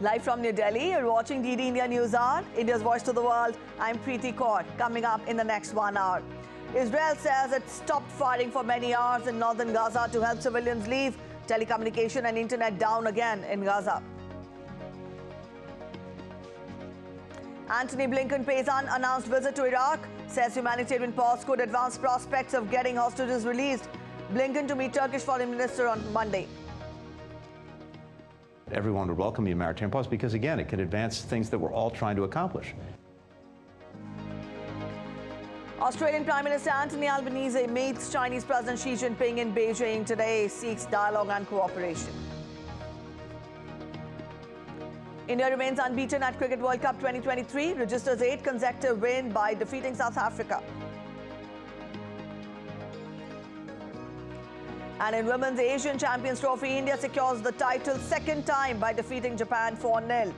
Live from New Delhi, you're watching DD India News Hour, India's voice to the world. I'm Preeti Kaur. Coming up in the next 1 hour. Israel says it stopped firing for many hours in northern Gaza to help civilians leave. Telecommunication and internet down again in Gaza. Antony Blinken pays unannounced visit to Iraq. Says humanitarian pause could advance prospects of getting hostages released. Blinken to meet Turkish foreign minister on Monday. Everyone would welcome the humanitarian pause because, again, it could advance things that we're all trying to accomplish. Australian Prime Minister Anthony Albanese meets Chinese President Xi Jinping in Beijing today, seeks dialogue and cooperation. India remains unbeaten at Cricket World Cup 2023, registers 8 consecutive win by defeating South Africa. And in Women's Asian Champions Trophy, India secures the title second time by defeating Japan 4-0.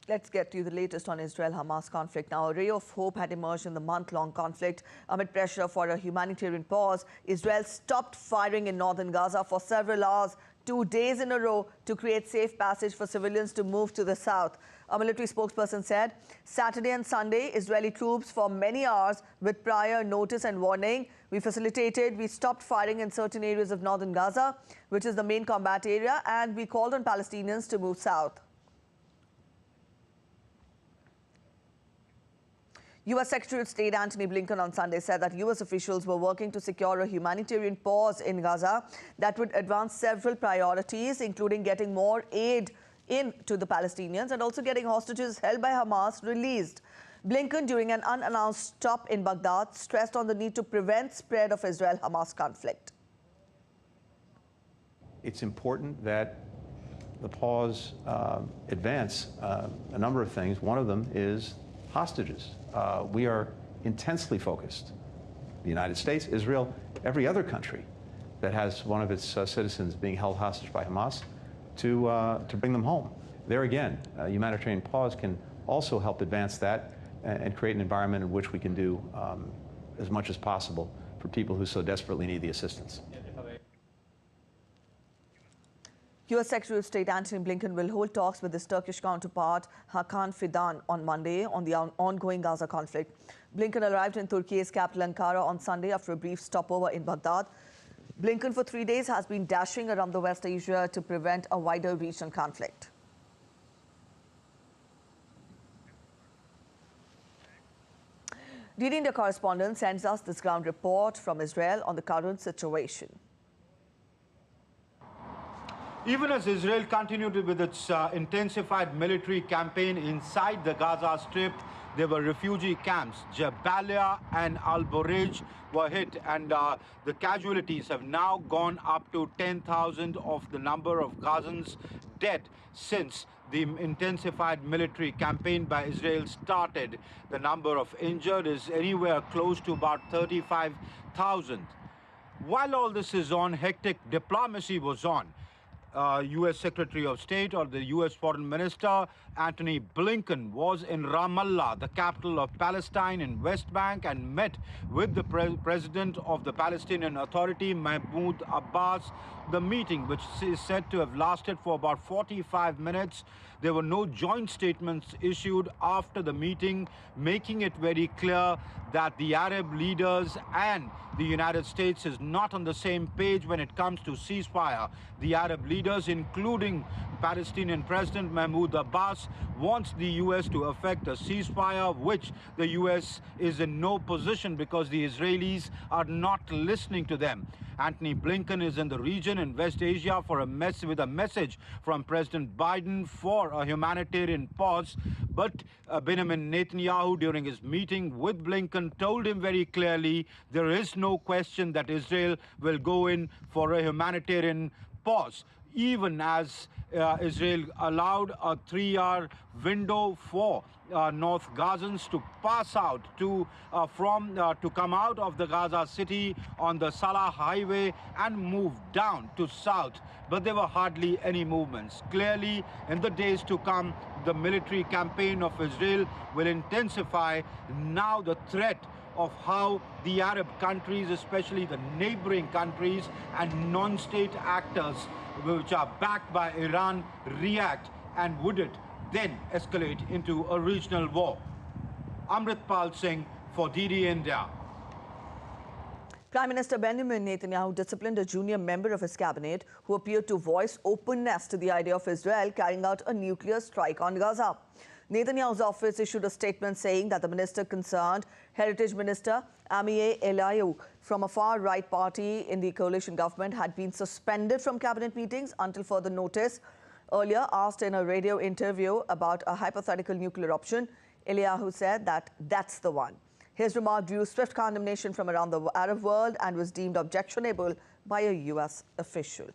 Let's get to the latest on Israel-Hamas conflict. Now, a ray of hope had emerged in the month-long conflict. Amid pressure for a humanitarian pause, Israel stopped firing in northern Gaza for several hours, 2 days in a row, to create safe passage for civilians to move to the south. A military spokesperson said, Saturday and Sunday, Israeli troops for many hours with prior notice and warning. We stopped firing in certain areas of northern Gaza, which is the main combat area, and we called on Palestinians to move south. U.S. Secretary of State Antony Blinken on Sunday said that U.S. officials were working to secure a humanitarian pause in Gaza that would advance several priorities, including getting more aid in to the Palestinians and also getting hostages held by Hamas released. Blinken, during an unannounced stop in Baghdad, stressed on the need to prevent spread of Israel-Hamas conflict. It's important that the pause advance a number of things. One of them is hostages. We are intensely focused, the United States, Israel, every other country that has one of its citizens being held hostage by Hamas, to bring them home. There again, a humanitarian pause can also help advance that and create an environment in which we can do as much as possible for people who so desperately need the assistance. U.S. Secretary of State Antony Blinken will hold talks with his Turkish counterpart Hakan Fidan on Monday on the ongoing Gaza conflict. Blinken arrived in Turkey's capital Ankara on Sunday after a brief stopover in Baghdad. Blinken for 3 days has been dashing around the West Asia to prevent a wider regional conflict. DD India correspondent sends us this ground report from Israel on the current situation. Even as Israel continued with its intensified military campaign inside the Gaza Strip, there were refugee camps. Jabalia and Al-Bureij were hit, and the casualties have now gone up to 10,000 of the number of Gazans dead since the intensified military campaign by Israel started. The number of injured is anywhere close to about 35,000. While all this is on, hectic diplomacy was on. U.S. Secretary of State or the U.S. Foreign Minister Antony Blinken was in Ramallah, the capital of Palestine in West Bank, and met with the President of the Palestinian Authority, Mahmoud Abbas. The meeting, which is said to have lasted for about 45 minutes, there were no joint statements issued after the meeting, making it very clear that the Arab leaders and the United States is not on the same page when it comes to ceasefire. The Arab leaders, including Palestinian President Mahmoud Abbas, wants the U.S. to effect a ceasefire, which the U.S. is in no position because the Israelis are not listening to them. Antony Blinken is in the region in West Asia for with a message from President Biden for a humanitarian pause. But Benjamin Netanyahu, during his meeting with Blinken, told him very clearly there is no question that Israel will go in for a humanitarian pause. even as Israel allowed a 3-hour window for North Gazans to pass out to come out of the Gaza city on the Salah highway and move down to south. But there were hardly any movements. Clearly, in the days to come, the military campaign of Israel will intensify. Now the threat of how the Arab countries, especially the neighboring countries and non-state actors which are backed by Iran, react, and would it then escalate into a regional war? Amritpal Singh for DD India. Prime Minister Benjamin Netanyahu disciplined a junior member of his cabinet who appeared to voice openness to the idea of Israel carrying out a nuclear strike on Gaza. Netanyahu's office issued a statement saying that the minister concerned, Heritage Minister Amieh Eliyahu, from a far-right party in the coalition government, had been suspended from cabinet meetings until further notice. Earlier, asked in a radio interview about a hypothetical nuclear option, Eliyahu said that that's the one. His remark drew swift condemnation from around the Arab world and was deemed objectionable by a US official.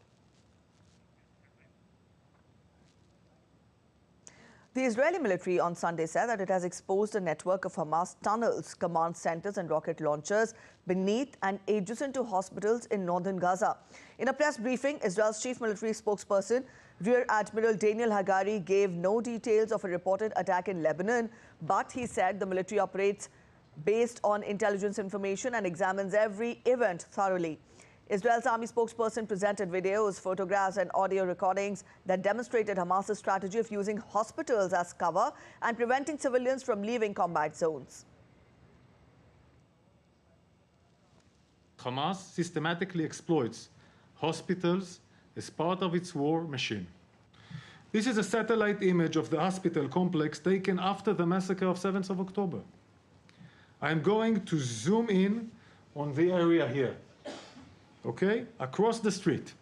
The Israeli military on Sunday said that it has exposed a network of Hamas tunnels, command centers and rocket launchers beneath and adjacent to hospitals in northern Gaza. In a press briefing, Israel's chief military spokesperson, Rear Admiral Daniel Hagari, gave no details of a reported attack in Lebanon, but he said the military operates based on intelligence information and examines every event thoroughly. Israel's army spokesperson presented videos, photographs and audio recordings that demonstrated Hamas's strategy of using hospitals as cover and preventing civilians from leaving combat zones. Hamas systematically exploits hospitals as part of its war machine. This is a satellite image of the hospital complex taken after the massacre of 7th of October. I am going to zoom in on the area here. Okay, across the street,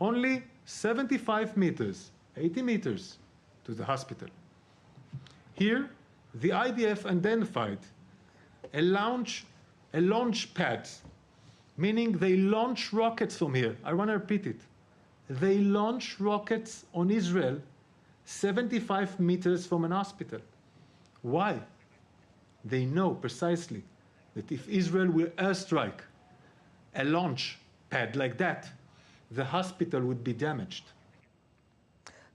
only 75 meters, 80 meters to the hospital. Here, the IDF identified a launch pad, meaning they launch rockets from here. I want to repeat it. They launch rockets on Israel 75 meters from an hospital. Why? They know precisely that if Israel will airstrike a launch pad like that, the hospital would be damaged.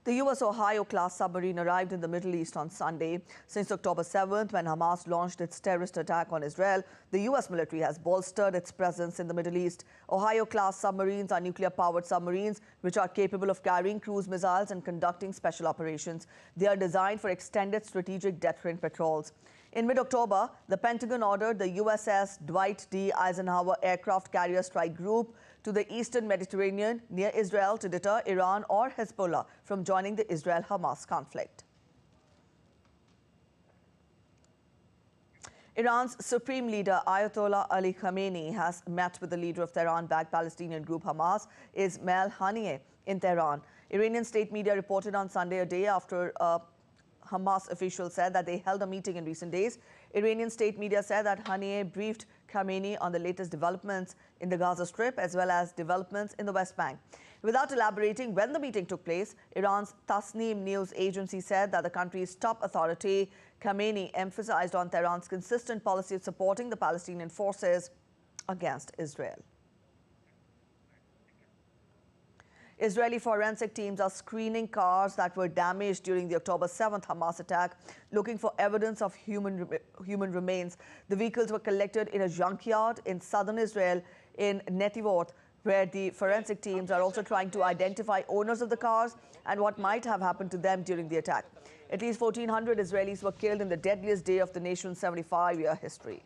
The U.S. Ohio-class submarine arrived in the Middle East on Sunday. Since October 7th, when Hamas launched its terrorist attack on Israel, the U.S. military has bolstered its presence in the Middle East. Ohio-class submarines are nuclear-powered submarines which are capable of carrying cruise missiles and conducting special operations. They are designed for extended strategic deterrent patrols. In mid-October, the Pentagon ordered the USS Dwight D. Eisenhower aircraft carrier strike group to the eastern Mediterranean near Israel to deter Iran or Hezbollah from joining the Israel-Hamas conflict. Iran's supreme leader Ayatollah Ali Khamenei has met with the leader of Tehran-backed Palestinian group Hamas, Ismail Haniyeh, in Tehran. Iranian state media reported on Sunday, a day after Hamas officials said that they held a meeting in recent days. Iranian state media said that Haniyeh briefed Khamenei on the latest developments in the Gaza Strip as well as developments in the West Bank. Without elaborating when the meeting took place, Iran's Tasnim news agency said that the country's top authority, Khamenei, emphasized on Tehran's consistent policy of supporting the Palestinian forces against Israel. Israeli forensic teams are screening cars that were damaged during the October 7th Hamas attack, looking for evidence of human remains. The vehicles were collected in a junkyard in southern Israel in Netivot, where the forensic teams are also trying to identify owners of the cars and what might have happened to them during the attack. At least 1,400 Israelis were killed in the deadliest day of the nation's 75-year history.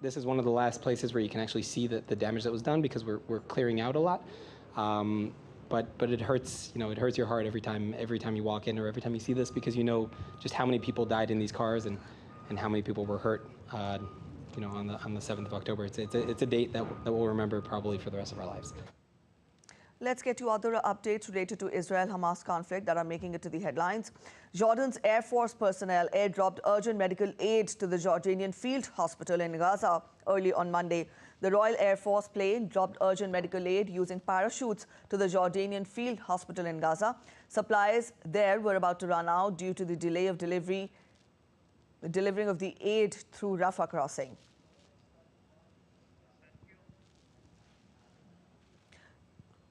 This is one of the last places where you can actually see the damage that was done because we're clearing out a lot. But it hurts, it hurts your heart every time you walk in or every time you see this because you know just how many people died in these cars and how many people were hurt, on the 7th of October. It's a date that we'll remember probably for the rest of our lives. Let's get to other updates related to Israel-Hamas conflict that are making it to the headlines. Jordan's Air Force personnel airdropped urgent medical aid to the Jordanian field hospital in Gaza early on Monday. The Royal Air Force plane dropped urgent medical aid using parachutes to the Jordanian field hospital in Gaza. Supplies there were about to run out due to the delay of delivering of the aid through Rafah crossing.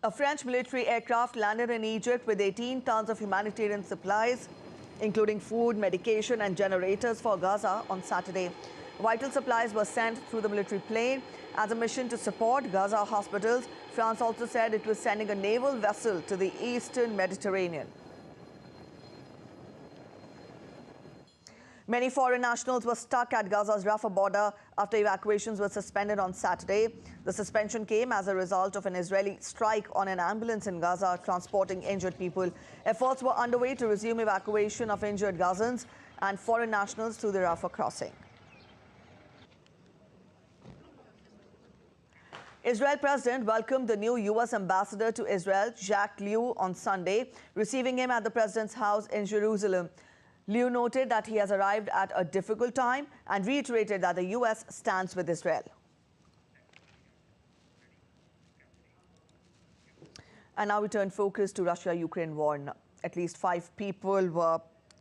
A French military aircraft landed in Egypt with 18 tons of humanitarian supplies, including food, medication and generators for Gaza on Saturday. Vital supplies were sent through the military plane as a mission to support Gaza hospitals. France also said it was sending a naval vessel to the eastern Mediterranean. Many foreign nationals were stuck at Gaza's Rafah border after evacuations were suspended on Saturday. The suspension came as a result of an Israeli strike on an ambulance in Gaza transporting injured people. Efforts were underway to resume evacuation of injured Gazans and foreign nationals through the Rafah crossing. Israel President welcomed the new U.S. ambassador to Israel, Jack Lew, on Sunday, receiving him at the president's house in Jerusalem. Lew noted that he has arrived at a difficult time and reiterated that the U.S. stands with Israel. And now we turn focus to Russia-Ukraine war. At least 5 people were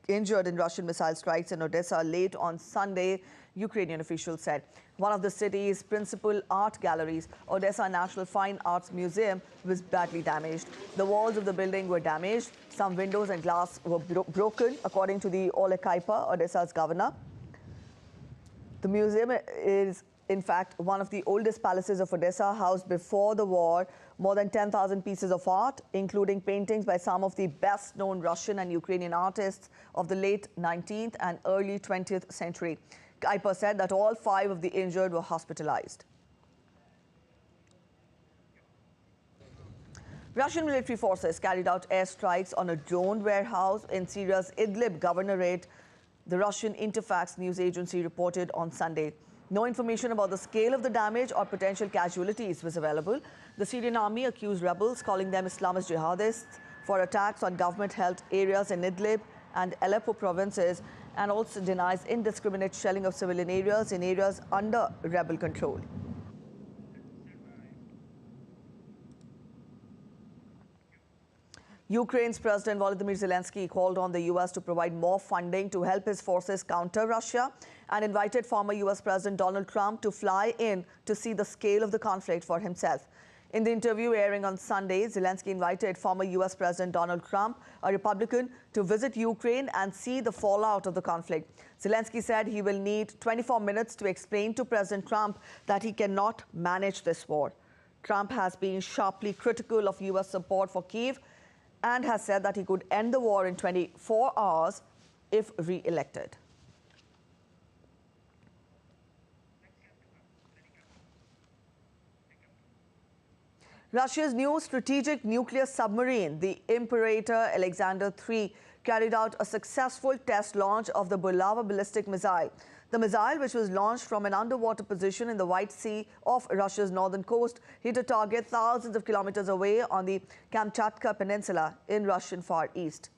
injured in Russian missile strikes in Odessa late on Sunday, Ukrainian officials said. One of the city's principal art galleries, Odessa National Fine Arts Museum, was badly damaged. The walls of the building were damaged. Some windows and glass were broken, according to the Ole Kaipa, Odessa's governor. The museum is, in fact, one of the oldest palaces of Odessa, housed before the war more than 10,000 pieces of art, including paintings by some of the best-known Russian and Ukrainian artists of the late 19th and early 20th century. Kaipa said that all 5 of the injured were hospitalized. Russian military forces carried out airstrikes on a drone warehouse in Syria's Idlib governorate, the Russian Interfax news agency reported on Sunday. No information about the scale of the damage or potential casualties was available. The Syrian army accused rebels, calling them Islamist jihadists, for attacks on government-held areas in Idlib and Aleppo provinces, and also denies indiscriminate shelling of civilian areas in areas under rebel control. Ukraine's President Volodymyr Zelensky called on the U.S. to provide more funding to help his forces counter Russia and invited former U.S. President Donald Trump to fly in to see the scale of the conflict for himself. In the interview airing on Sunday, Zelensky invited former U.S. President Donald Trump, a Republican, to visit Ukraine and see the fallout of the conflict. Zelensky said he will need 24 minutes to explain to President Trump that he cannot manage this war. Trump has been sharply critical of U.S. support for Kyiv and has said that he could end the war in 24 hours if re-elected. Russia's new strategic nuclear submarine, the Imperator Alexander III, carried out a successful test launch of the Bulava ballistic missile. The missile, which was launched from an underwater position in the White Sea off Russia's northern coast, hit a target thousands of kilometers away on the Kamchatka Peninsula in Russian Far East.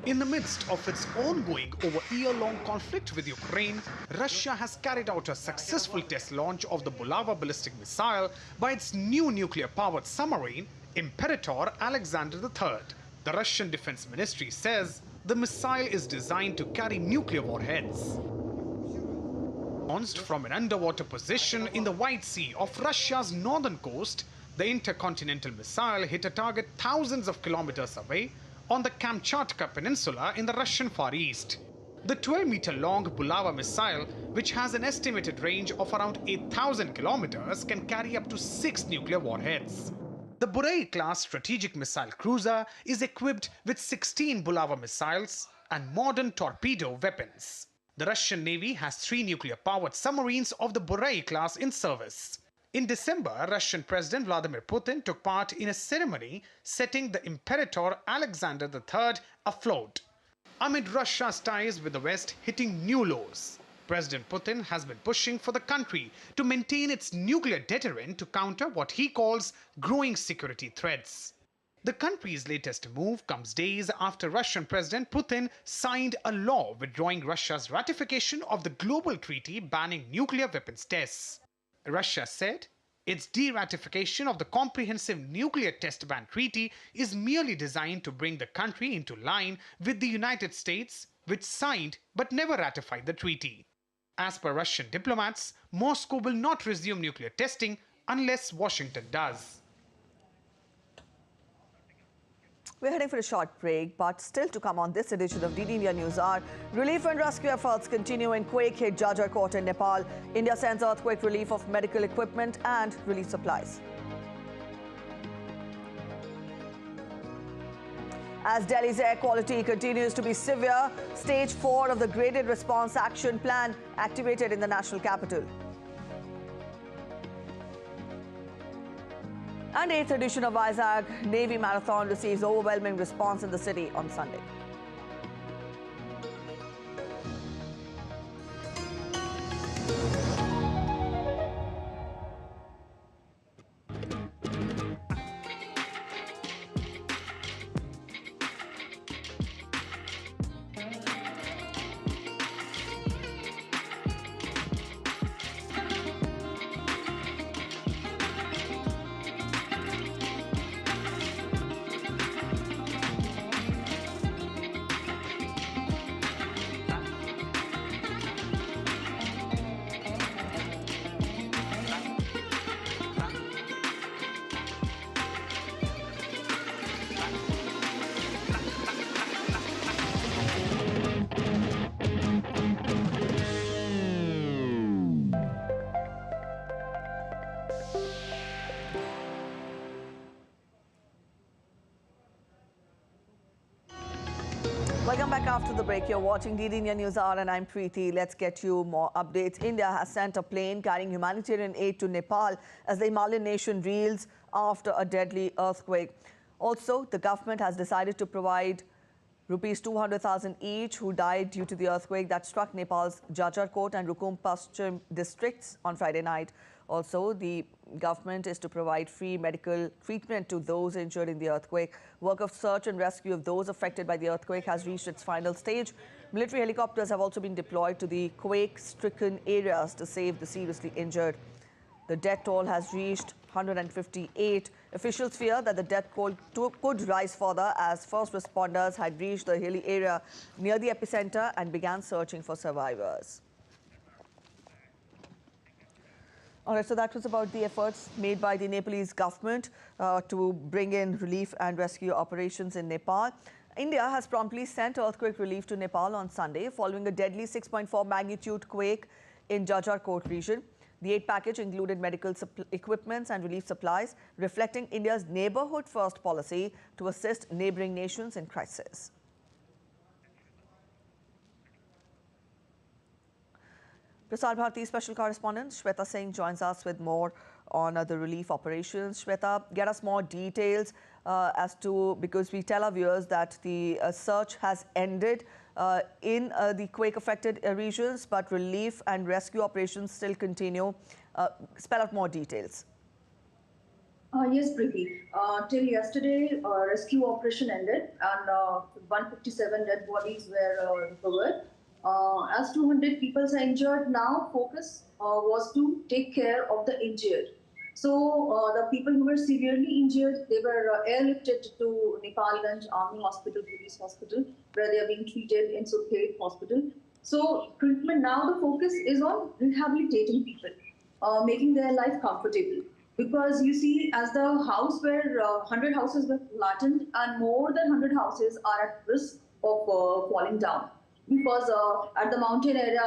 In the midst of its ongoing over-year-long conflict with Ukraine, Russia has carried out a successful test launch of the Bulava ballistic missile by its new nuclear-powered submarine, Imperator Alexander III. The Russian Defense Ministry says the missile is designed to carry nuclear warheads. Launched from an underwater position in the White Sea off Russia's northern coast, the intercontinental missile hit a target thousands of kilometers away on the Kamchatka Peninsula in the Russian Far East. The 12-meter-long Bulava missile, which has an estimated range of around 8,000 kilometers, can carry up to 6 nuclear warheads. The Burey-class strategic missile cruiser is equipped with 16 Bulava missiles and modern torpedo weapons. The Russian Navy has 3 nuclear-powered submarines of the Burey class in service. In December, Russian President Vladimir Putin took part in a ceremony setting the Imperator Alexander III afloat. Amid Russia's ties with the West hitting new lows, President Putin has been pushing for the country to maintain its nuclear deterrent to counter what he calls growing security threats. The country's latest move comes days after Russian President Putin signed a law withdrawing Russia's ratification of the global treaty banning nuclear weapons tests. Russia said its de-ratification of the Comprehensive Nuclear Test Ban Treaty is merely designed to bring the country into line with the United States, which signed but never ratified the treaty. As per Russian diplomats, Moscow will not resume nuclear testing unless Washington does. We're heading for a short break, but still to come on this edition of DD India News Hour. Relief and rescue efforts continue in quake-hit Jajarkot in Nepal. India sends earthquake relief of medical equipment and relief supplies. As Delhi's air quality continues to be severe, Stage 4 of the Graded Response Action Plan activated in the national capital. And 8th edition of Vizag Navy Marathon receives overwhelming response in the city on Sunday. Welcome back after the break. You're watching DD India News Hour and I'm Preeti. Let's get you more updates. India has sent a plane carrying humanitarian aid to Nepal as the Himalayan nation reels after a deadly earthquake. Also, the government has decided to provide Rupees 200,000 each who died due to the earthquake that struck Nepal's Jajarkot and Rukum Paschim districts on Friday night. Also, the government is to provide free medical treatment to those injured in the earthquake. Work of search and rescue of those affected by the earthquake has reached its final stage. Military helicopters have also been deployed to the quake-stricken areas to save the seriously injured. The death toll has reached 158. Officials fear that the death toll could rise further as first responders had reached the hilly area near the epicenter and began searching for survivors. All right, so that was about the efforts made by the Nepalese government to bring in relief and rescue operations in Nepal. India has promptly sent earthquake relief to Nepal on Sunday following a deadly 6.4 magnitude quake in Jajarkot region. The aid package included medical equipment and relief supplies, reflecting India's neighborhood-first policy to assist neighboring nations in crisis. Prasar Bharati special correspondent Shweta Singh joins us with more on the relief operations. Shweta, get us more details because we tell our viewers that the search has ended in the quake-affected regions, but relief and rescue operations still continue. Spell out more details. Yes, Preeti. Till yesterday, rescue operation ended and 157 dead bodies were recovered. As 200 people are injured, now focus was to take care of the injured. So the people who were severely injured, they were airlifted to Nepalganj Army Hospital, Police Hospital, where they are being treated in Sukhet Hospital. So treatment now, the focus is on rehabilitating people, making their life comfortable. Because you see, as the house where 100 houses were flattened and more than 100 houses are at risk of falling down. Because at the mountain area,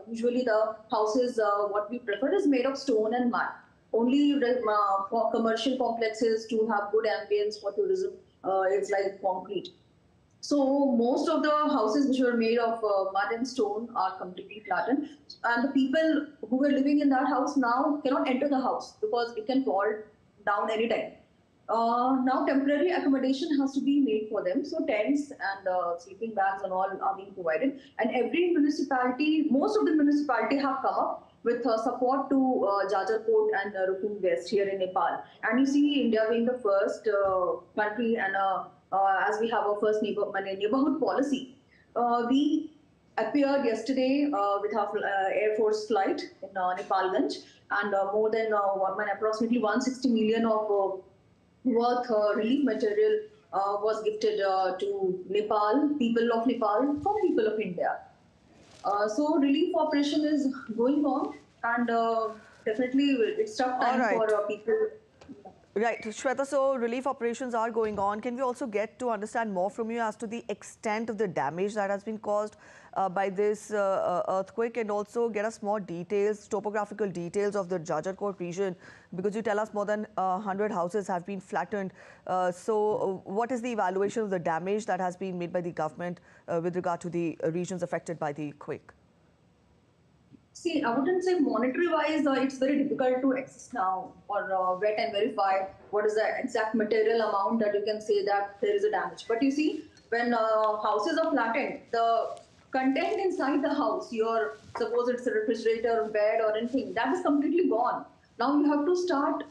usually the houses, what we prefer is made of stone and mud. Only for commercial complexes to have good ambience for tourism, it's like concrete. So most of the houses which were made of mud and stone are completely flattened. And the people who were living in that house now cannot enter the house because it can fall down anytime. Now temporary accommodation has to be made for them. So tents and sleeping bags and all are being provided. And every municipality, most of the municipality have come up with support to Jajarkot and Rukun West here in Nepal. And you see India being the first country, and as we have our first neighborhood policy, we appeared yesterday with our Air Force flight in Nepalganj, and more than approximately 160 million of worth relief material was gifted to Nepal, people of Nepal, from people of India. So relief operation is going on, and definitely it's tough time for people. Right, Shweta, so relief operations are going on. Can we also get to understand more from you as to the extent of the damage that has been caused by this earthquake, and also get us more details, topographical details of the Jajarkot region, because you tell us more than 100 houses have been flattened. So what is the evaluation of the damage that has been made by the government with regard to the regions affected by the quake? See, I wouldn't say monetary-wise, it's very difficult to access now or vet and verify what is the exact material amount that you can say that there is a damage. But you see, when houses are flattened, the content inside the house, suppose it's a refrigerator, bed or anything, that is completely gone. Now you have to start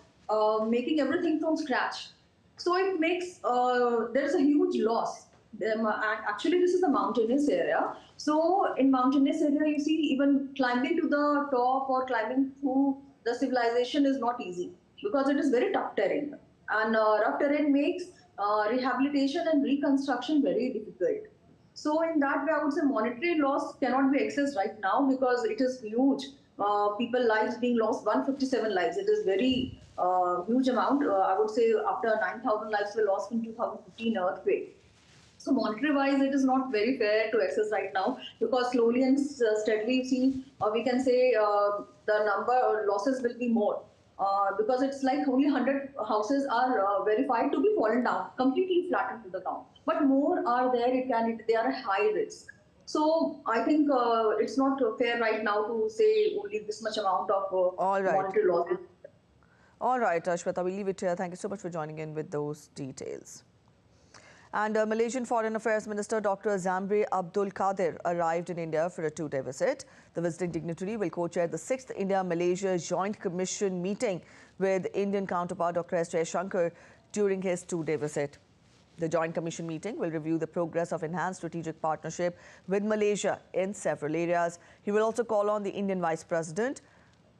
making everything from scratch. So it makes, there is a huge loss. Actually, this is a mountainous area. So in mountainous area, you see, even climbing to the top or climbing through the civilization is not easy, because it is very tough terrain. And rough terrain makes rehabilitation and reconstruction very difficult. So in that way, I would say monetary loss cannot be accessed right now, because it is huge. People lives being lost, 157 lives. It is very huge amount. I would say after 9,000 lives were lost in 2015 earthquake. So monetary-wise, it is not very fair to access right now, because slowly and steadily, you see, we can say the number or losses will be more, because it's like only 100 houses are verified to be fallen down, completely flattened to the ground. But more are there; they are a high risk. So I think it's not fair right now to say only this much amount of monetary losses. All right, Shweta, we'll leave it here. Thank you so much for joining in with those details. And Malaysian Foreign Affairs Minister Dr. Zamri Abdul Qadir arrived in India for a two-day visit. The visiting dignitary will co-chair the 6th India-Malaysia Joint Commission meeting with Indian counterpart Dr. S. Jaishankar during his two-day visit. The Joint Commission meeting will review the progress of enhanced strategic partnership with Malaysia in several areas. He will also call on the Indian Vice President.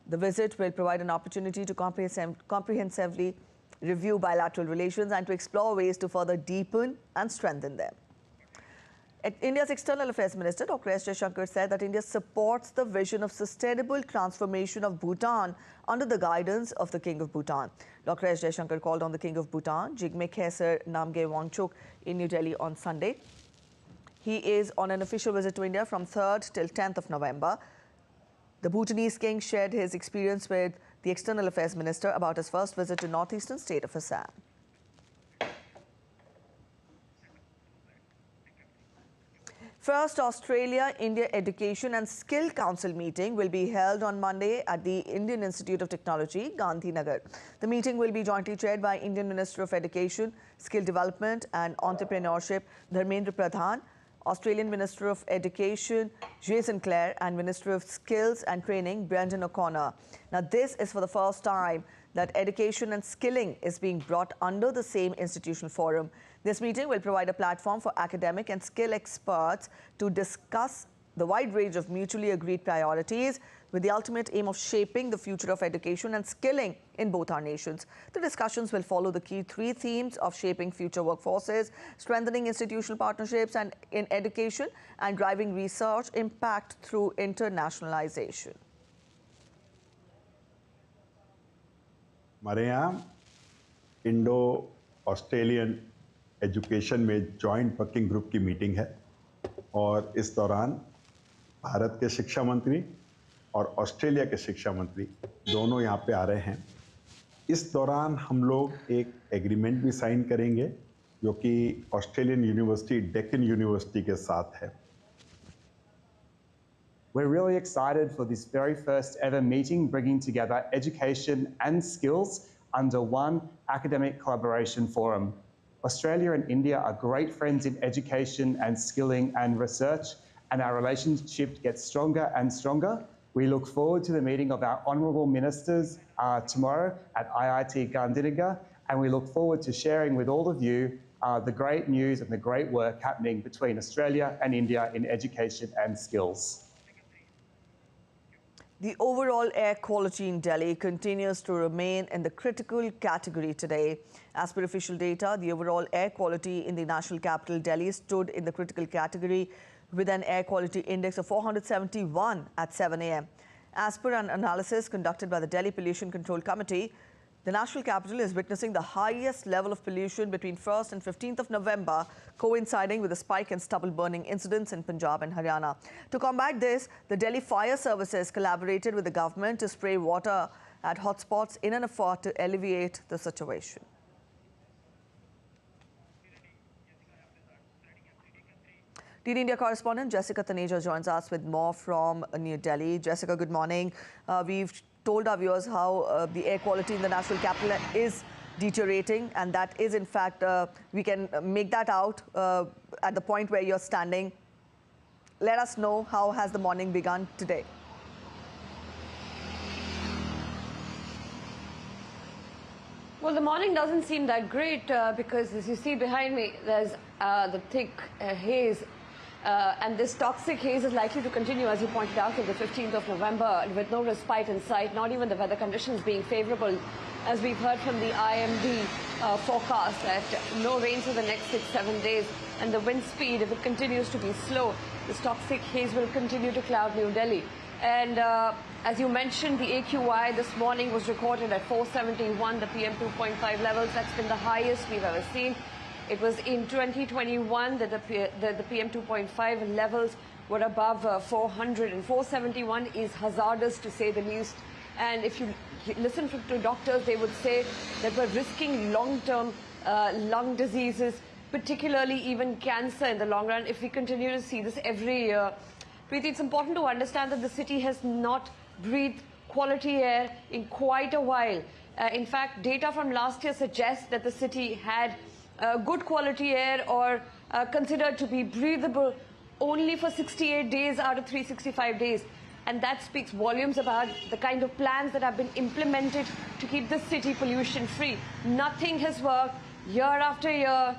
The visit will provide an opportunity to comprehensively review bilateral relations and to explore ways to further deepen and strengthen them. India's External Affairs Minister Dr. S. Jaishankar said that India supports the vision of sustainable transformation of Bhutan under the guidance of the King of Bhutan. Dr. S. Jaishankar called on the King of Bhutan, Jigme Khesar Namgyal Wangchuk, in New Delhi on Sunday. He is on an official visit to India from 3rd till 10th of November. The Bhutanese king shared his experience with the External Affairs Minister about his first visit to northeastern state of Assam. First Australia-India Education and Skill Council meeting will be held on Monday at the Indian Institute of Technology, Gandhinagar. The meeting will be jointly chaired by Indian Minister of Education, Skill Development and Entrepreneurship, Dharmendra Pradhan, Australian Minister of Education, Jason Clare, and Minister of Skills and Training, Brendan O'Connor. Now, this is for the first time that education and skilling is being brought under the same institutional forum. This meeting will provide a platform for academic and skill experts to discuss the wide range of mutually agreed priorities with the ultimate aim of shaping the future of education and skilling in both our nations. The discussions will follow the key 3 themes of shaping future workforces, strengthening institutional partnerships and in education, and driving research impact through internationalization. हमारे यहाँ Indo Australian education में joint working group की meeting है और इस दौरान भारत के शिक्षा मंत्री और ऑस्ट्रेलिया के शिक्षा मंत्री दोनों यहाँ पे आ रहे हैं। इस दौरान हम लोग एक एग्रीमेंट भी साइन करेंगे जो कि ऑस्ट्रेलियन यूनिवर्सिटी डेक्कन यूनिवर्सिटी के साथ है। We're really excited for this very first ever meeting bringing together education and skills under one academic collaboration forum. Australia and India are great friends in education and skilling and research, and our relationship gets stronger and stronger We look forward to the meeting of our honourable ministers tomorrow at IIT Gandhinagar, and we look forward to sharing with all of you the great news and the great work happening between Australia and India in education and skills. The overall air quality in Delhi continues to remain in the critical category today. As per official data, the overall air quality in the national capital, Delhi, stood in the critical category with an air quality index of 471 at 7 a.m. As per an analysis conducted by the Delhi Pollution Control Committee, the national capital is witnessing the highest level of pollution between 1st and 15th of November, coinciding with a spike in stubble burning incidents in Punjab and Haryana. To combat this, the Delhi Fire Services collaborated with the government to spray water at hotspots in an effort to alleviate the situation. DD India correspondent Jessica Taneja joins us with more from New Delhi. Jessica, good morning. We've told our viewers how the air quality in the national capital is deteriorating, and that is in fact, we can make that out at the point where you're standing. Let us know, how has the morning begun today? Well, the morning doesn't seem that great because, as you see behind me, there's the thick haze. And this toxic haze is likely to continue, as you pointed out, till the 15th of November, with no respite in sight, not even the weather conditions being favourable, as we've heard from the IMD forecast, that no rain for the next 6-7 days. And the wind speed, if it continues to be slow, this toxic haze will continue to cloud New Delhi. And as you mentioned, the AQI this morning was recorded at 471, the PM2.5 levels. That's been the highest we've ever seen. It was in 2021 that the PM2.5 levels were above 400, and 471 is hazardous to say the least. And if you listen to doctors, they would say that we're risking long-term lung diseases, particularly even cancer in the long run, if we continue to see this every year. Preeti, it's important to understand that the city has not breathed quality air in quite a while. In fact, data from last year suggests that the city had good quality air, or considered to be breathable, only for 68 days out of 365 days. And that speaks volumes about the kind of plans that have been implemented to keep the city pollution free. Nothing has worked year after year.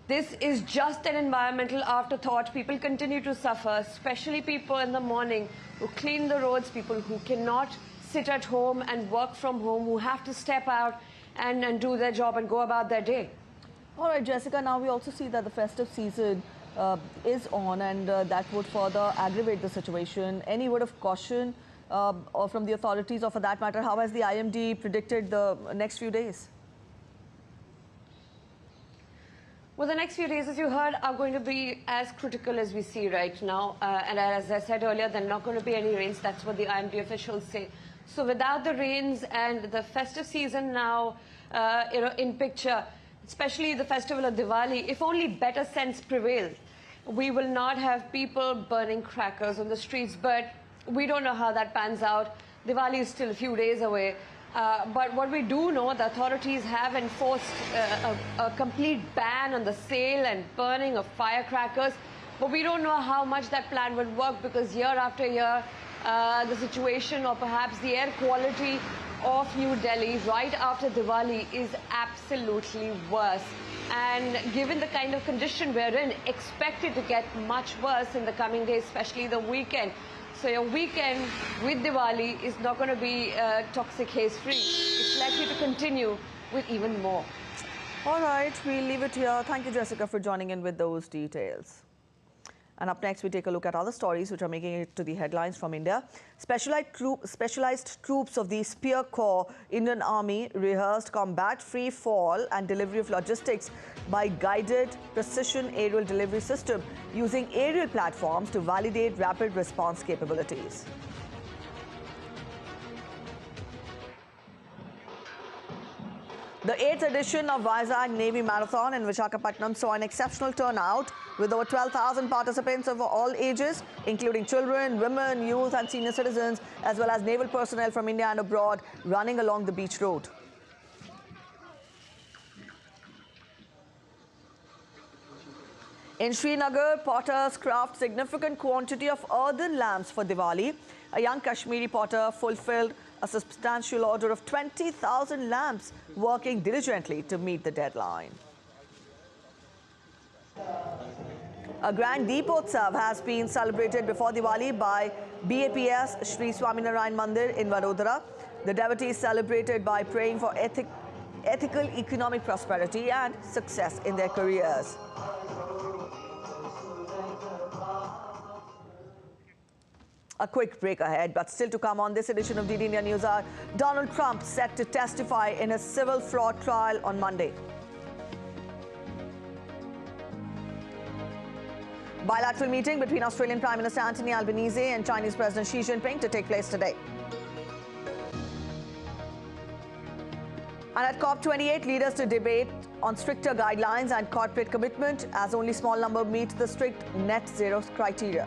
This is just an environmental afterthought. People continue to suffer, especially people in the morning who clean the roads, people who cannot sit at home and work from home, who have to step out and do their job and go about their day. All right, Jessica, now we also see that the festive season is on, and that would further aggravate the situation. Any word of caution or from the authorities, or for that matter, how has the IMD predicted the next few days? Well, the next few days, as you heard, are going to be as critical as we see right now. And as I said earlier, there are not going to be any rains. That's what the IMD officials say. So without the rains and the festive season now, in picture, especially the festival of Diwali, if only better sense prevails, we will not have people burning crackers on the streets. But we don't know how that pans out. Diwali is still a few days away. But what we do know, the authorities have enforced a complete ban on the sale and burning of firecrackers. But we don't know how much that plan will work, because year after year, the situation, or perhaps the air quality of New Delhi right after Diwali is absolutely worse. And given the kind of condition we're in, expect it to get much worse in the coming days, especially the weekend. So your weekend with Diwali is not going to be toxic haze-free. It's likely to continue with even more. All right, we'll leave it here. Thank you, Jessica, for joining in with those details. And up next, we take a look at other stories which are making it to the headlines from India. Specialized troops of the Spear Corps Indian Army rehearsed combat free fall and delivery of logistics by guided precision aerial delivery system using aerial platforms to validate rapid response capabilities. The 8th edition of Vizag Navy Marathon in Visakhapatnam saw an exceptional turnout with over 12,000 participants of all ages, including children, women, youth and senior citizens, as well as naval personnel from India and abroad running along the beach road. In Srinagar, potters craft significant quantity of earthen lamps for Diwali. A young Kashmiri potter fulfilled a substantial order of 20,000 lamps, working diligently to meet the deadline. A grand Deepotsav has been celebrated before Diwali by BAPS Sri Swaminarayan Mandir in Vadodara. The devotees celebrated by praying for ethical economic prosperity and success in their careers. A quick break ahead, but still to come on this edition of DD India News Hour. Donald Trump set to testify in a civil fraud trial on Monday. Bilateral meeting between Australian Prime Minister Anthony Albanese and Chinese President Xi Jinping to take place today. And at COP28, leaders to debate on stricter guidelines and corporate commitment as only small number meet the strict net zero criteria.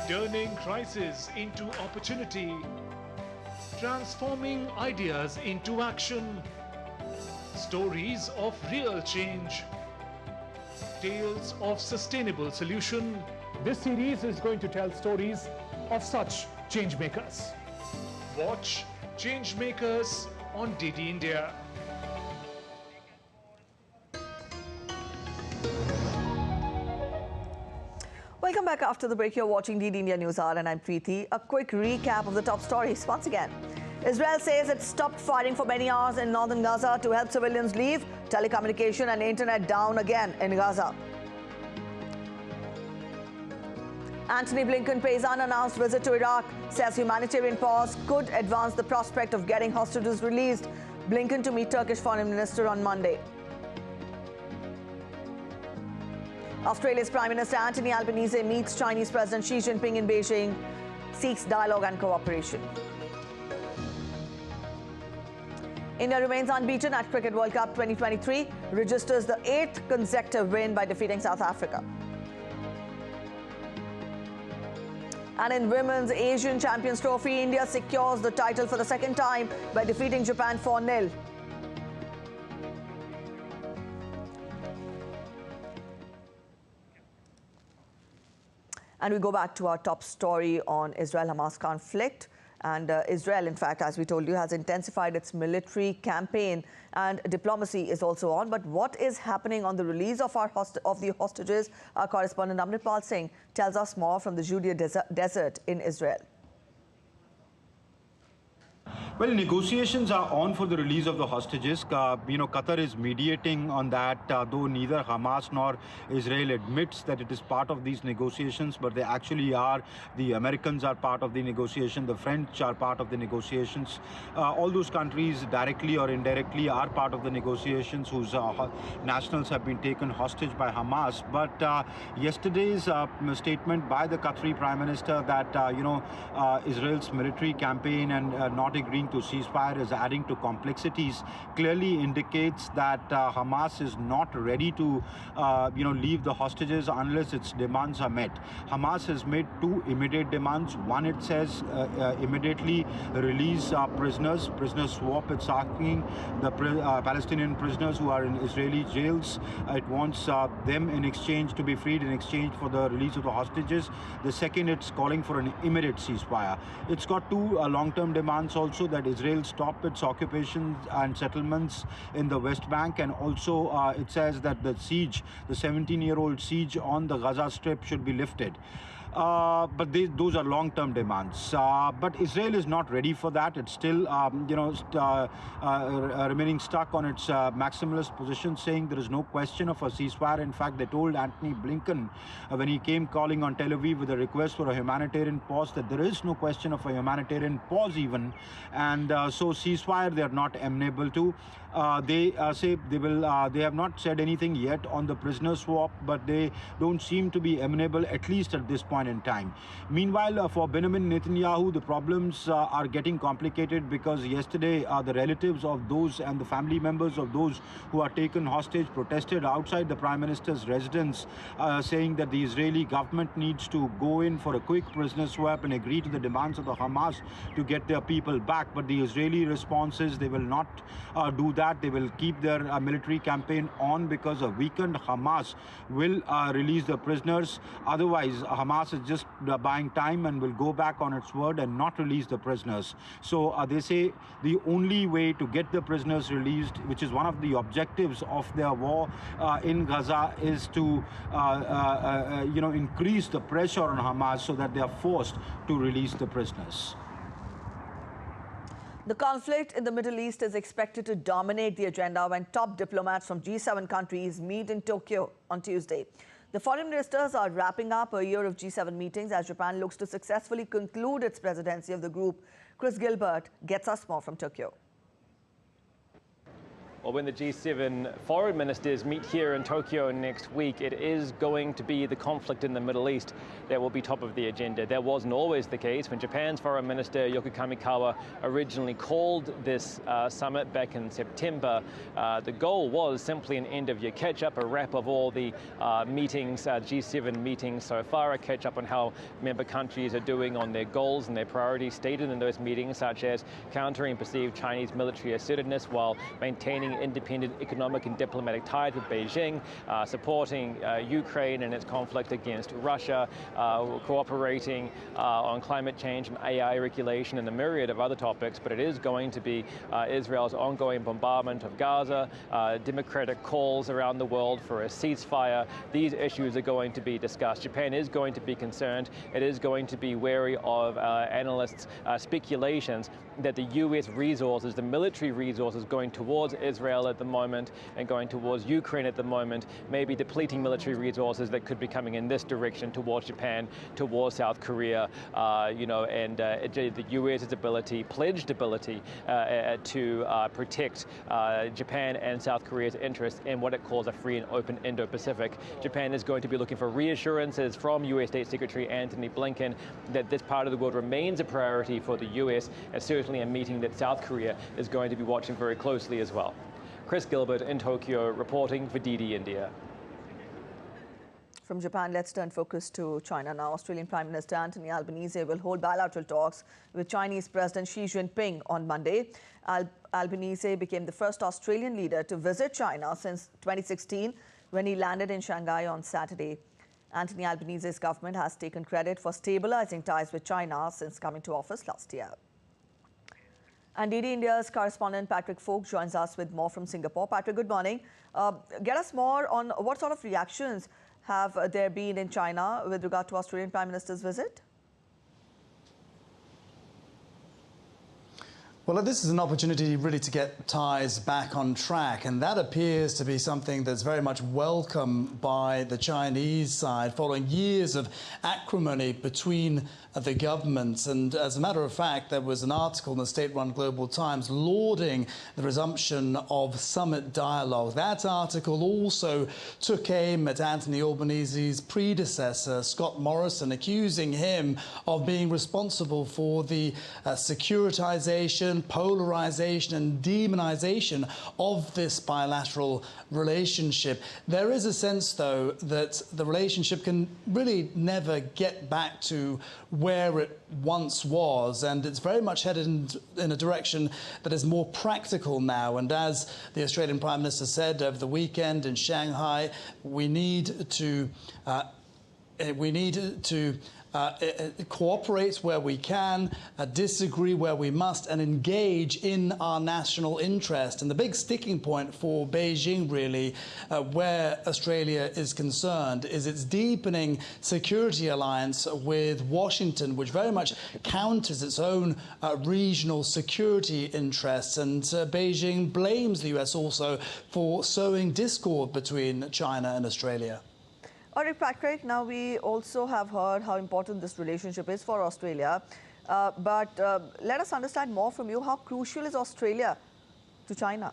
Turning crisis into opportunity, transforming ideas into action, stories of real change, tales of sustainable solution. This series is going to tell stories of such change makers. Watch Change Makers on DD India. Welcome back after the break. You're watching DD India News Hour and I'm Preeti. A quick recap of the top stories once again. Israel says it stopped firing for many hours in northern Gaza to help civilians leave. Telecommunication and internet down again in Gaza. Antony Blinken pays unannounced visit to Iraq, says humanitarian pause could advance the prospect of getting hostages released. Blinken to meet Turkish Foreign Minister on Monday. Australia's Prime Minister Anthony Albanese meets Chinese President Xi Jinping in Beijing, seeks dialogue and cooperation. India remains unbeaten at Cricket World Cup 2023, registers the 8th consecutive win by defeating South Africa. And in Women's Asian Champions Trophy, India secures the title for the second time by defeating Japan 4-0. And we go back to our top story on Israel-Hamas conflict. And Israel, in fact, as we told you, has intensified its military campaign and diplomacy is also on. But what is happening on the release of the hostages? Our correspondent Amritpal Singh tells us more from the Judea desert in Israel. Well, negotiations are on for the release of the hostages. Qatar is mediating on that, though neither Hamas nor Israel admits that it is part of these negotiations, but they actually are. The Americans are part of the negotiation. The French are part of the negotiations. All those countries, directly or indirectly, are part of the negotiations whose nationals have been taken hostage by Hamas. But yesterday's statement by the Qatari Prime Minister that, Israel's military campaign and not agreeing to ceasefire is adding to complexities clearly indicates that Hamas is not ready to leave the hostages unless its demands are met. Hamas has made two immediate demands. One, it says immediately release prisoner swap. It's asking the Palestinian prisoners who are in Israeli jails. It wants them in exchange to be freed in exchange for the release of the hostages. The second, it's calling for an immediate ceasefire. It's got two long-term demands also, that Israel stop its occupations and settlements in the West Bank, and also it says that the 17-year-old siege on the Gaza Strip should be lifted. But those are long-term demands. But Israel is not ready for that. It's still, remaining stuck on its maximalist position, saying there is no question of a ceasefire. In fact, they told Antony Blinken when he came calling on Tel Aviv with a request for a humanitarian pause that there is no question of a humanitarian pause even. And so ceasefire they are not amenable to. They say they will. They have not said anything yet on the prisoner swap, but they don't seem to be amenable, at least at this point point in time. Meanwhile, for Benjamin Netanyahu, the problems are getting complicated because yesterday the relatives of those and the family members of those who are taken hostage protested outside the Prime Minister's residence, saying that the Israeli government needs to go in for a quick prisoner swap and agree to the demands of the Hamas to get their people back. But the Israeli response is they will not do that. They will keep their military campaign on because a weakened Hamas will release the prisoners. Otherwise, Hamas is just buying time and will go back on its word and not release the prisoners. So they say the only way to get the prisoners released, which is one of the objectives of their war in Gaza, is to increase the pressure on Hamas so that they are forced to release the prisoners. The conflict in the Middle East is expected to dominate the agenda when top diplomats from G7 countries meet in Tokyo on Tuesday. The foreign ministers are wrapping up a year of G7 meetings as Japan looks to successfully conclude its presidency of the group. Chris Gilbert gets us more from Tokyo. Well, when the G7 foreign ministers meet here in Tokyo next week, it is going to be the conflict in the Middle East that will be top of the agenda. That wasn't always the case. When Japan's foreign minister Yoko Kamikawa originally called this summit back in September, the goal was simply an end-of-year catch-up, a wrap of all the meetings, G7 meetings so far, a catch-up on how member countries are doing on their goals and their priorities stated in those meetings, such as countering perceived Chinese military assertiveness while maintaining independent economic and diplomatic ties with Beijing, supporting Ukraine in its conflict against Russia, cooperating on climate change and AI regulation and a myriad of other topics. But it is going to be Israel's ongoing bombardment of Gaza, democratic calls around the world for a ceasefire. These issues are going to be discussed. Japan is going to be concerned. It is going to be wary of analysts' speculations that the U.S. resources, the military resources going towards Israel at the moment and going towards Ukraine at the moment, may be depleting military resources that could be coming in this direction towards Japan, towards South Korea, and the U.S.'s ability, pledged ability to protect Japan and South Korea's interests in what it calls a free and open Indo-Pacific. Japan is going to be looking for reassurances from U.S. State Secretary Antony Blinken that this part of the world remains a priority for the U.S. and certainly a meeting that South Korea is going to be watching very closely as well. Chris Gilbert in Tokyo reporting for DD India. From Japan, let's turn focus to China now. Australian Prime Minister Anthony Albanese will hold bilateral talks with Chinese President Xi Jinping on Monday. Albanese became the first Australian leader to visit China since 2016 when he landed in Shanghai on Saturday. Anthony Albanese's government has taken credit for stabilizing ties with China since coming to office last year. And DD India's correspondent Patrick Folk joins us with more from Singapore. Patrick, good morning. Get us more on what sort of reactions have there been in China with regard to Australian Prime Minister's visit? Well, this is an opportunity really to get ties back on track, and that appears to be something that's very much welcome by the Chinese side following years of acrimony between the governments. And as a matter of fact, there was an article in the state-run Global Times lauding the resumption of summit dialogue. That article also took aim at Anthony Albanese's predecessor, Scott Morrison, accusing him of being responsible for the securitization, polarization and demonization of this bilateral relationship. There is a sense, though, that the relationship can really never get back to where it once was, and it's very much headed in a direction that is more practical now. And as the Australian Prime Minister said over the weekend in Shanghai, we need to cooperate where we can, disagree where we must, and engage in our national interest. And the big sticking point for Beijing, really, where Australia is concerned, is its deepening security alliance with Washington, which very much counters its own regional security interests. And Beijing blames the US also for sowing discord between China and Australia. All right, Patrick, now we also have heard how important this relationship is for Australia. But let us understand more from you. How crucial is Australia to China?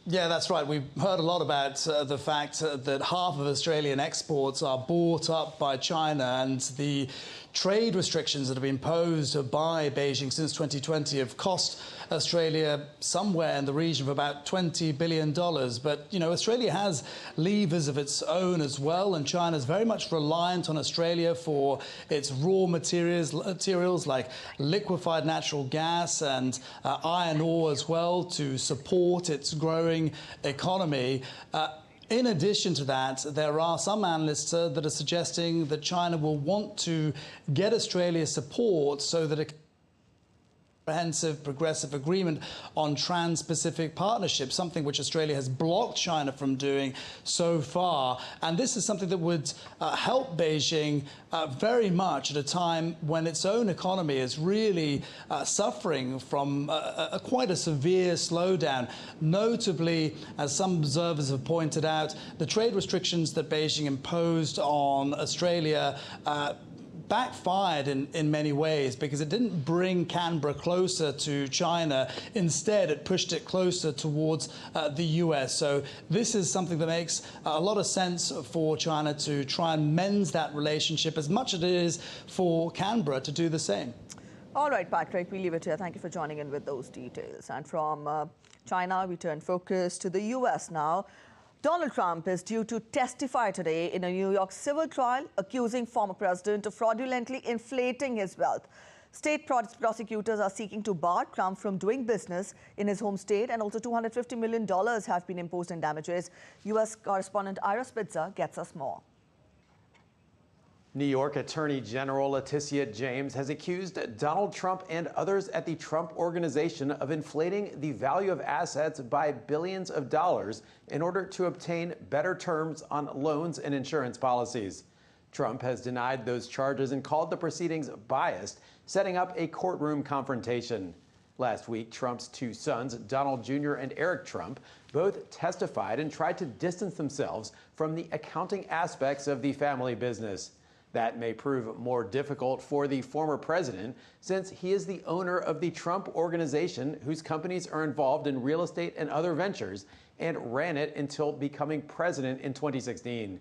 Yeah, that's right. We've heard a lot about the fact that half of Australian exports are bought up by China, and the trade restrictions that have been imposed by Beijing since 2020 have cost Australia somewhere in the region of about $20 billion. But, you know, Australia has levers of its own as well, and China is very much reliant on Australia for its raw materials like liquefied natural gas and iron ore as well to support its growing economy. In addition to that, there are some analysts that are suggesting that China will want to get Australia's support so that a comprehensive, progressive agreement on Trans-Pacific Partnership, something which Australia has blocked China from doing so far. And this is something that would help Beijing very much at a time when its own economy is really suffering from quite a severe slowdown. Notably, as some observers have pointed out, the trade restrictions that Beijing imposed on Australia backfired in many ways, because it didn't bring Canberra closer to China. Instead, it pushed it closer towards the US. So this is something that makes a lot of sense for China to try and mend that relationship as much as it is for Canberra to do the same. All right, Patrick, we leave it here. Thank you for joining in with those details. And from China, we turn focus to the US now. Donald Trump is due to testify today in a New York civil trial accusing former president of fraudulently inflating his wealth. State prosecutors are seeking to bar Trump from doing business in his home state, and also $250 million have been imposed in damages. U.S. correspondent Ira Spitzer gets us more. New York Attorney General Letitia James has accused Donald Trump and others at the Trump Organization of inflating the value of assets by billions of dollars in order to obtain better terms on loans and insurance policies. Trump has denied those charges and called the proceedings biased, setting up a courtroom confrontation. Last week, Trump's two sons, Donald Jr. and Eric Trump, both testified and tried to distance themselves from the accounting aspects of the family business. That may prove more difficult for the former president, since he is the owner of the Trump Organization, whose companies are involved in real estate and other ventures, and ran it until becoming president in 2016.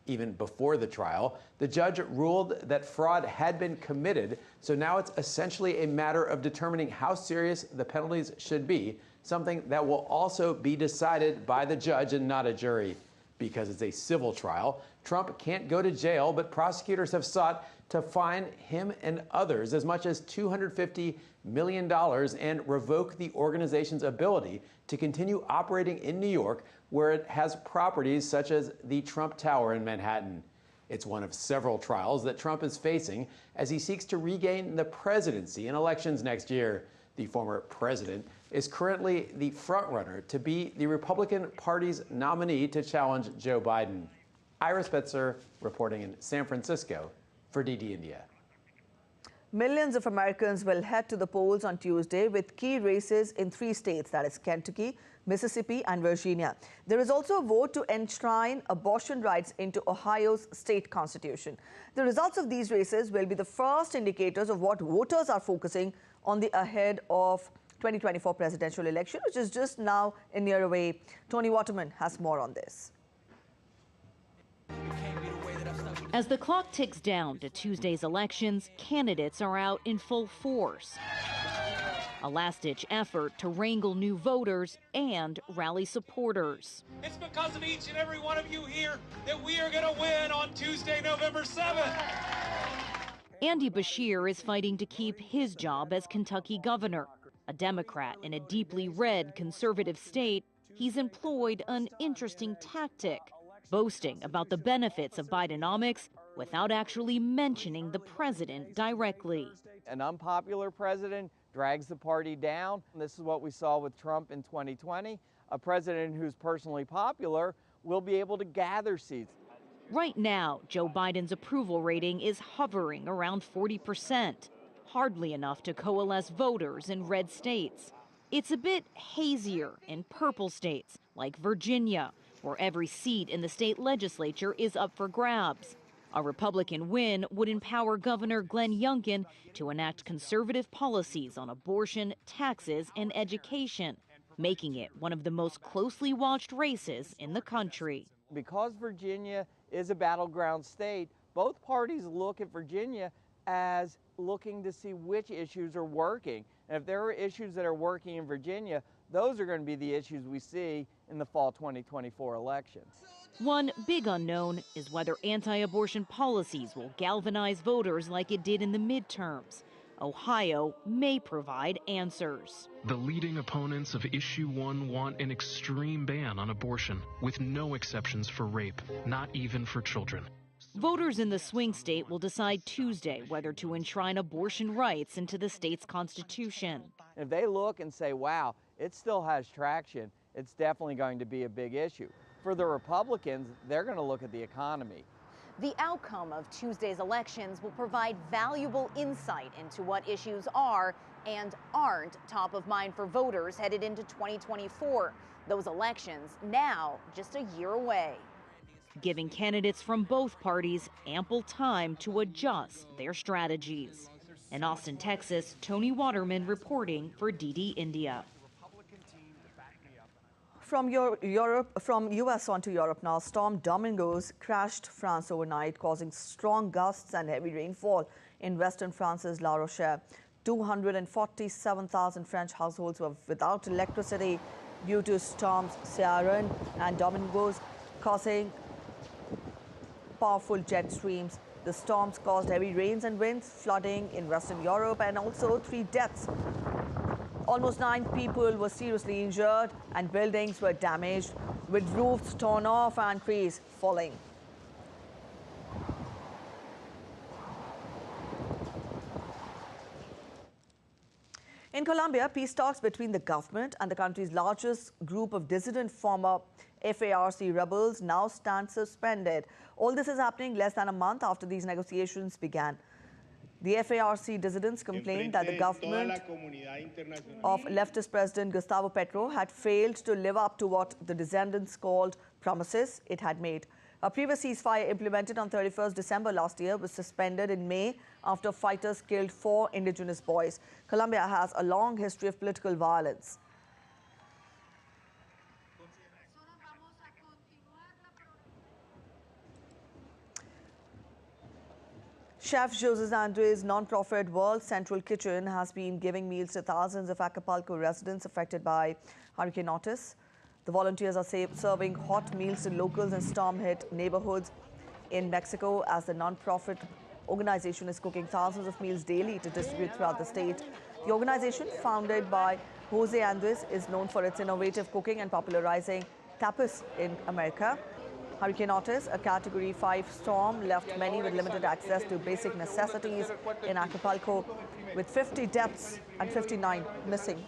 Even before the trial, the judge ruled that fraud had been committed, so now it's essentially a matter of determining how serious the penalties should be, something that will also be decided by the judge and not a jury. Because it's a civil trial, Trump can't go to jail, but prosecutors have sought to fine him and others as much as $250 million and revoke the organization's ability to continue operating in New York, where it has properties such as the Trump Tower in Manhattan. It's one of several trials that Trump is facing as he seeks to regain the presidency in elections next year. The former president is currently the frontrunner to be the Republican Party's nominee to challenge Joe Biden. Ira Spitzer reporting in San Francisco for DD India. Millions of Americans will head to the polls on Tuesday with key races in 3 states, that is Kentucky, Mississippi and Virginia. There is also a vote to enshrine abortion rights into Ohio's state constitution. The results of these races will be the first indicators of what voters are focusing on the ahead of 2024 presidential election, which is just now a year away. Tony Waterman has more on this. As the clock ticks down to Tuesday's elections, candidates are out in full force. A last-ditch effort to wrangle new voters and rally supporters. It's because of each and every one of you here that we are going to win on Tuesday, November 7th. Andy Beshear is fighting to keep his job as Kentucky governor. A Democrat in a deeply red conservative state, he's employed an interesting tactic, boasting about the benefits of Bidenomics without actually mentioning the president directly. An unpopular president drags the party down. This is what we saw with Trump in 2020. A president who's personally popular will be able to gather seats. Right now, Joe Biden's approval rating is hovering around 40%, hardly enough to coalesce voters in red states. It's a bit hazier in purple states like Virginia, where every seat in the state legislature is up for grabs. A Republican win would empower Governor Glenn Youngkin to enact conservative policies on abortion, taxes, and education. making it one of the most closely watched races in the country. Because Virginia is a battleground state, both parties look at Virginia as looking to see which issues are working. And if there are issues that are working in Virginia, those are going to be the issues we see in the fall 2024 election. One big unknown is whether anti-abortion policies will galvanize voters like it did in the midterms. Ohio may provide answers. The leading opponents of Issue 1 want an extreme ban on abortion, with no exceptions for rape, not even for children. Voters in the swing state will decide Tuesday whether to enshrine abortion rights into the state's constitution. If they look and say, wow, it still has traction, it's definitely going to be a big issue. For the Republicans, they're going to look at the economy. The outcome of Tuesday's elections will provide valuable insight into what issues are and aren't top of mind for voters headed into 2024. Those elections now just a year away, giving candidates from both parties ample time to adjust their strategies. In Austin, Texas, Tony Waterman reporting for DD India. From U.S. onto Europe now, Storm Domingos crashed France overnight, causing strong gusts and heavy rainfall in western France's La Rochelle. 247,000 French households were without electricity due to storms Ciaran and Domingos, causing powerful jet streams. The storms caused heavy rains and winds, flooding in Western Europe, and also 3 deaths. Almost 9 people were seriously injured and buildings were damaged, with roofs torn off and trees falling. In Colombia, peace talks between the government and the country's largest group of dissident former FARC rebels now stand suspended. All this is happening less than a month after these negotiations began. The FARC dissidents complained that the government of leftist President Gustavo Petro had failed to live up to what the dissidents called promises it had made. A previous ceasefire implemented on 31st December last year was suspended in May after fighters killed 4 indigenous boys. Colombia has a long history of political violence. Chef Jose Andres' non-profit World Central Kitchen has been giving meals to thousands of Acapulco residents affected by Hurricane Otis. The volunteers are serving hot meals to locals in storm-hit neighborhoods in Mexico, as the non-profit organization is cooking thousands of meals daily to distribute throughout the state. The organization, founded by Jose Andres, is known for its innovative cooking and popularizing tapas in America. Hurricane Otis, a Category 5 storm, left many with limited access to basic necessities in Acapulco, with 50 deaths and 59 missing.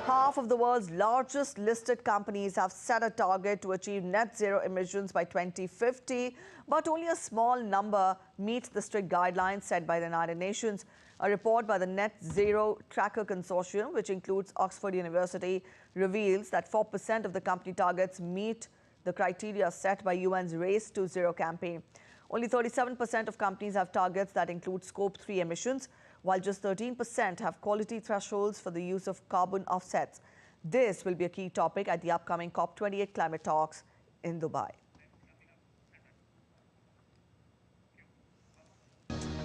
Half of the world's largest listed companies have set a target to achieve net zero emissions by 2050, but only a small number meet the strict guidelines set by the United Nations. A report by the Net Zero Tracker Consortium, which includes Oxford University, reveals that 4% of the company targets meet the criteria set by UN's Race to Zero campaign. Only 37% of companies have targets that include Scope 3 emissions, while just 13% have quality thresholds for the use of carbon offsets. This will be a key topic at the upcoming COP28 climate talks in Dubai.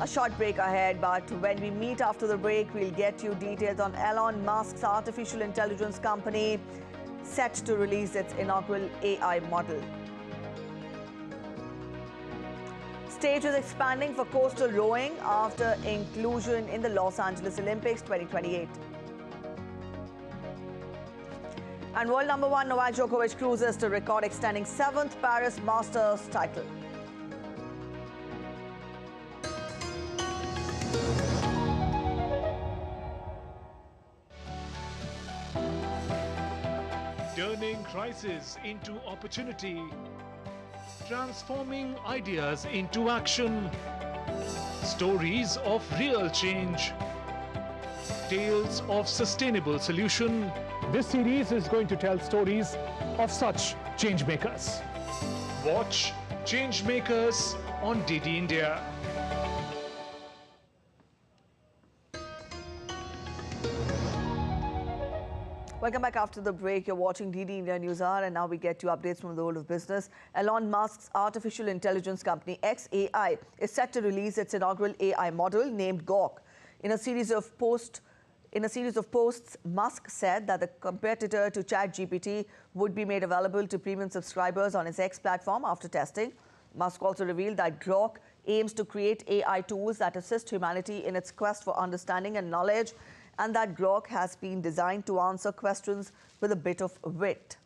A short break ahead, but when we meet after the break, we'll get you details on Elon Musk's artificial intelligence company set to release its inaugural AI model. Stage is expanding for coastal rowing after inclusion in the Los Angeles Olympics 2028. And world number 1 Novak Djokovic cruises to record extending 7th Paris Masters title. Turning crisis into opportunity, transforming ideas into action, stories of real change, tales of sustainable solution. This series is going to tell stories of such change makers. Watch Change Makers on DD India. Welcome back after the break. You're watching DD India News Hour, and now we get to updates from the world of business. Elon Musk's artificial intelligence company XAI is set to release its inaugural AI model named Grok. In a series of posts, Musk said that the competitor to ChatGPT would be made available to premium subscribers on his X platform after testing. Musk also revealed that Grok aims to create AI tools that assist humanity in its quest for understanding and knowledge, and that Grok has been designed to answer questions with a bit of wit.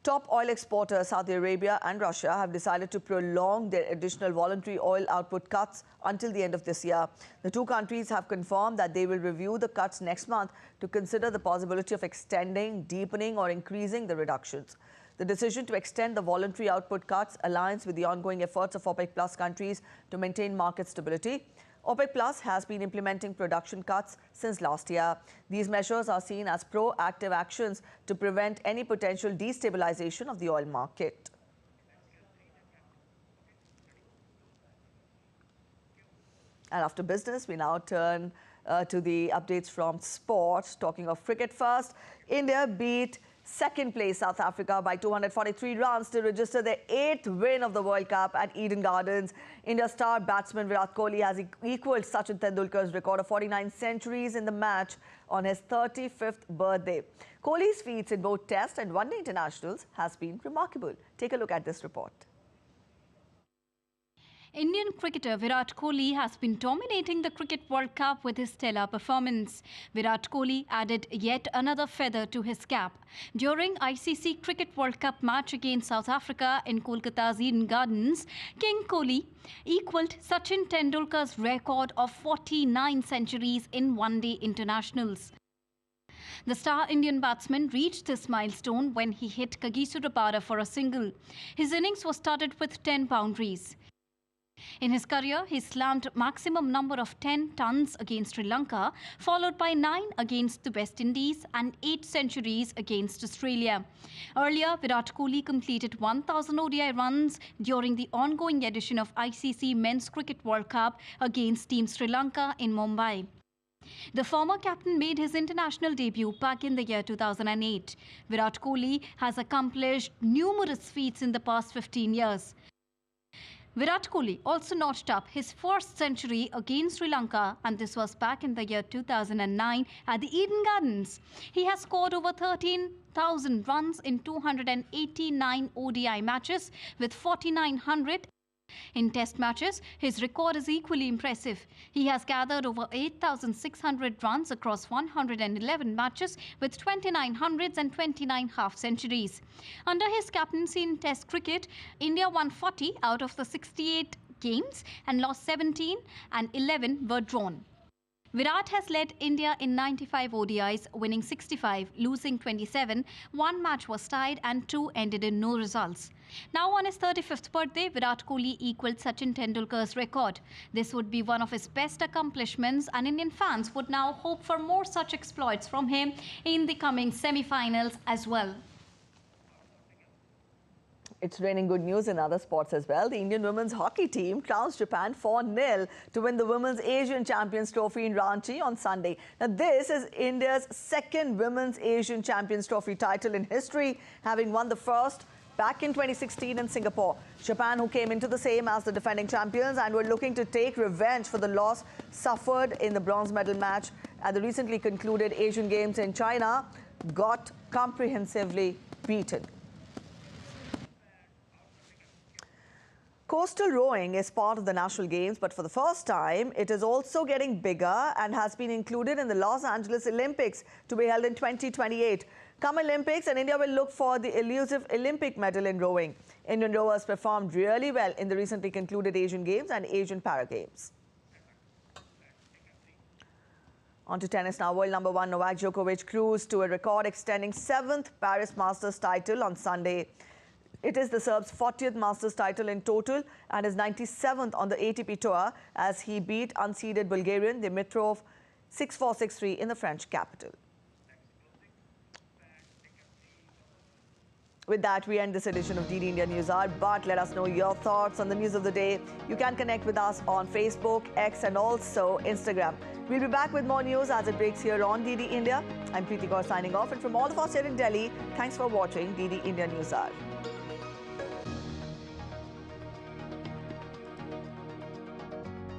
Top oil exporters Saudi Arabia and Russia have decided to prolong their additional voluntary oil output cuts until the end of this year. The two countries have confirmed that they will review the cuts next month to consider the possibility of extending, deepening or increasing the reductions. The decision to extend the voluntary output cuts aligns with the ongoing efforts of OPEC Plus countries to maintain market stability. OPEC Plus has been implementing production cuts since last year. These measures are seen as proactive actions to prevent any potential destabilization of the oil market. And after business, we now turn to the updates from sports. Talking of cricket first, India beat second place South Africa by 243 runs to register their 8th win of the World Cup at Eden Gardens. India's star batsman Virat Kohli has equalled Sachin Tendulkar's record of 49 centuries in the match on his 35th birthday. Kohli's feats in both Test and One-Day internationals has been remarkable. Take a look at this report. Indian cricketer Virat Kohli has been dominating the Cricket World Cup with his stellar performance. Virat Kohli added yet another feather to his cap. During ICC Cricket World Cup match against South Africa in Kolkata's Eden Gardens, King Kohli equalled Sachin Tendulkar's record of 49 centuries in one-day internationals. The star Indian batsman reached this milestone when he hit Kagiso Rabada for a single. His innings was studded with 10 boundaries. In his career, he slammed maximum number of 10 tons against Sri Lanka, followed by 9 against the West Indies and 8 centuries against Australia. Earlier, Virat Kohli completed 1,000 ODI runs during the ongoing edition of ICC Men's Cricket World Cup against Team Sri Lanka in Mumbai. The former captain made his international debut back in the year 2008. Virat Kohli has accomplished numerous feats in the past 15 years. Virat Kohli also notched up his first century against Sri Lanka, and this was back in the year 2009 at the Eden Gardens. He has scored over 13,000 runs in 289 ODI matches with 4,900 in Test matches. His record is equally impressive. He has gathered over 8,600 runs across 111 matches with 29 hundreds and 29 half-centuries. Under his captaincy in Test cricket, India won 40 out of the 68 games and lost 17 and 11 were drawn. Virat has led India in 95 ODIs, winning 65, losing 27. One match was tied and 2 ended in no results. Now on his 35th birthday, Virat Kohli equalled Sachin Tendulkar's record. This would be one of his best accomplishments, and Indian fans would now hope for more such exploits from him in the coming semi-finals as well. It's raining good news in other sports as well. The Indian women's hockey team trounced Japan 4-0 to win the Women's Asian Champions Trophy in Ranchi on Sunday. Now, this is India's second Women's Asian Champions Trophy title in history, having won the first back in 2016 in Singapore. Japan, who came into the same as the defending champions and were looking to take revenge for the loss suffered in the bronze medal match at the recently concluded Asian Games in China, got comprehensively beaten. Coastal rowing is part of the national games, but for the first time, it is also getting bigger and has been included in the Los Angeles Olympics to be held in 2028. Come Olympics, and India will look for the elusive Olympic medal in rowing. Indian rowers performed really well in the recently concluded Asian Games and Asian Para Games. On to tennis now. World number 1 Novak Djokovic cruised to a record-extending 7th Paris Masters title on Sunday. It is the Serb's 40th Masters title in total and his 97th on the ATP Tour as he beat unseeded Bulgarian Dimitrov 6-4, 6-3 in the French capital. With that, we end this edition of DD India News Hour, but let us know your thoughts on the news of the day. You can connect with us on Facebook, X and also Instagram. We'll be back with more news as it breaks here on DD India. I'm Preeti Kaur signing off, and from all of us here in Delhi, thanks for watching DD India News Hour.